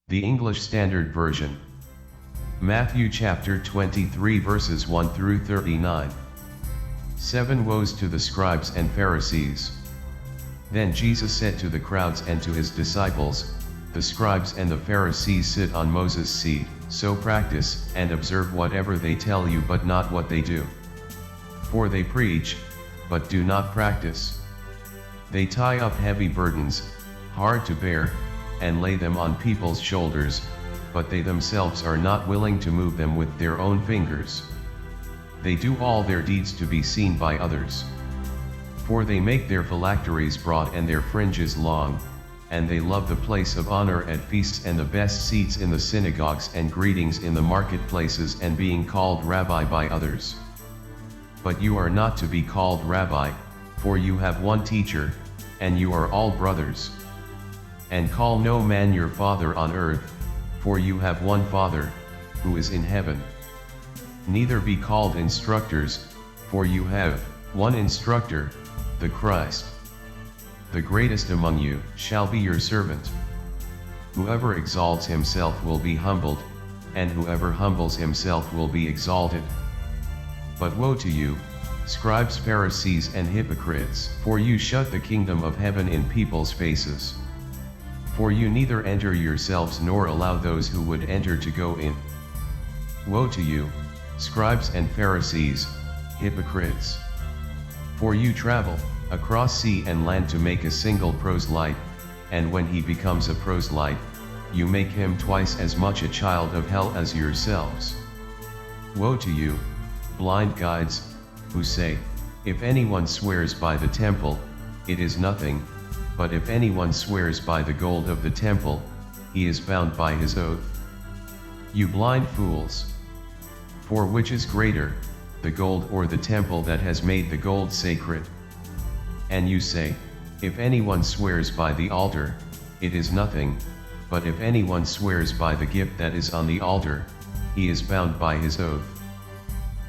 The English Standard Version. Matthew chapter 23 verses 1 through 39. 7 Woes to the Scribes and Pharisees. Then Jesus said to the crowds and to his disciples, "The scribes and the Pharisees sit on Moses' seat, so practice and observe whatever they tell you, but not what they do. For they preach, but do not practice. They tie up heavy burdens, hard to bear, and lay them on people's shoulders, but they themselves are not willing to move them with their own fingers. They do all their deeds to be seen by others. For they make their phylacteries broad and their fringes long, and they love the place of honor at feasts and the best seats in the synagogues and greetings in the marketplaces and being called rabbi by others. But you are not to be called rabbi, for you have one teacher, and you are all brothers. And call no man your father on earth, for you have one Father, who is in heaven. Neither be called instructors, for you have one instructor, the Christ. The greatest among you shall be your servant. Whoever exalts himself will be humbled, and whoever humbles himself will be exalted. But woe to you, scribes, Pharisees, and hypocrites, for you shut the kingdom of heaven in people's faces. For you neither enter yourselves nor allow those who would enter to go in. Woe to you, scribes and Pharisees, hypocrites! For you travel across sea and land to make a single proselyte, and when he becomes a proselyte, you make him twice as much a child of hell as yourselves. Woe to you, blind guides, who say, if anyone swears by the temple, it is nothing, but if anyone swears by the gold of the temple, he is bound by his oath. You blind fools! For which is greater, the gold or the temple that has made the gold sacred? And you say, if anyone swears by the altar, it is nothing, but if anyone swears by the gift that is on the altar, he is bound by his oath.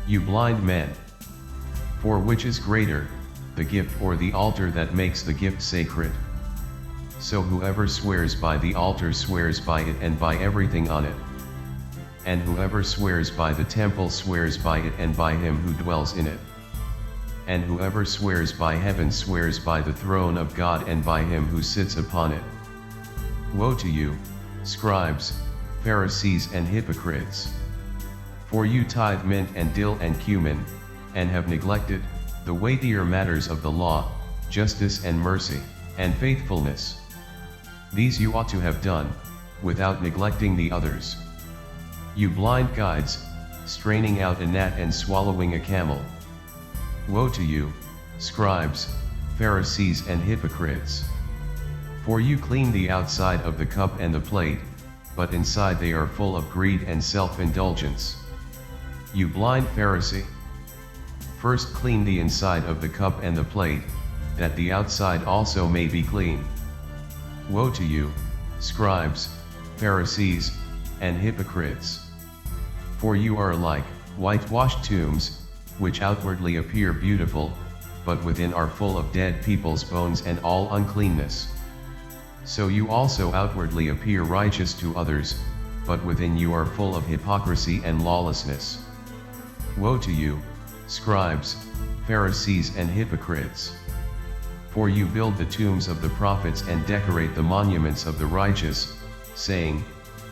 You blind men! For which is greater, the gift or the altar that makes the gift sacred? So whoever swears by the altar swears by it and by everything on it. And whoever swears by the temple swears by it and by him who dwells in it. And whoever swears by heaven swears by the throne of God and by him who sits upon it. Woe to you, scribes, Pharisees, and hypocrites! For you tithe mint and dill and cumin, and have neglected the weightier matters of the law, justice and mercy, and faithfulness. These you ought to have done, without neglecting the others. You blind guides, straining out a gnat and swallowing a camel. Woe to you, scribes, Pharisees, and hypocrites! For you clean the outside of the cup and the plate, but inside they are full of greed and self-indulgence. You blind Pharisee! First clean the inside of the cup and the plate, that the outside also may be clean. Woe to you, scribes, Pharisees, and hypocrites! For you are like whitewashed tombs, which outwardly appear beautiful, but within are full of dead people's bones and all uncleanness. So you also outwardly appear righteous to others, but within you are full of hypocrisy and lawlessness. Woe to you, scribes, Pharisees, and hypocrites! For you build the tombs of the prophets and decorate the monuments of the righteous, saying,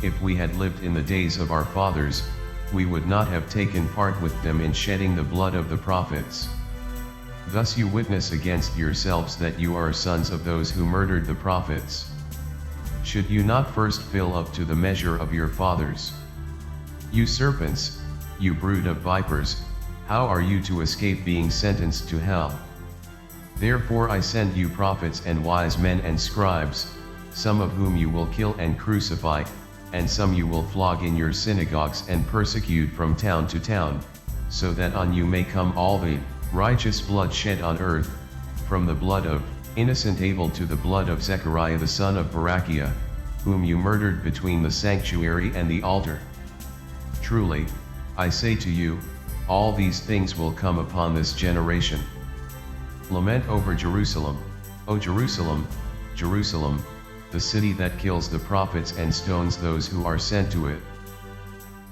if we had lived in the days of our fathers, we would not have taken part with them in shedding the blood of the prophets. Thus you witness against yourselves that you are sons of those who murdered the prophets. Should you not first fill up to the measure of your fathers? You serpents, you brood of vipers, how are you to escape being sentenced to hell? Therefore I send you prophets and wise men and scribes, some of whom you will kill and crucify, and some you will flog in your synagogues and persecute from town to town, so that on you may come all the righteous blood shed on earth, from the blood of innocent Abel to the blood of Zechariah the son of Berechiah, whom you murdered between the sanctuary and the altar. Truly, I say to you, all these things will come upon this generation. Lament over Jerusalem, O Jerusalem, Jerusalem, the city that kills the prophets and stones those who are sent to it.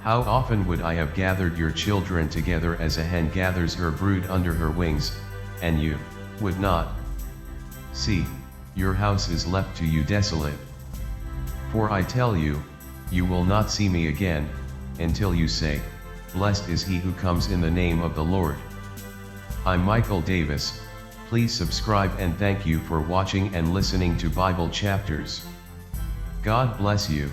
How often would I have gathered your children together as a hen gathers her brood under her wings, and you would not. See, your house is left to you desolate. For I tell you, you will not see me again, until you say, Blessed is he who comes in the name of the Lord. I'm Michael Davis. Please subscribe and thank you for watching and listening to Bible Chapters. God bless you.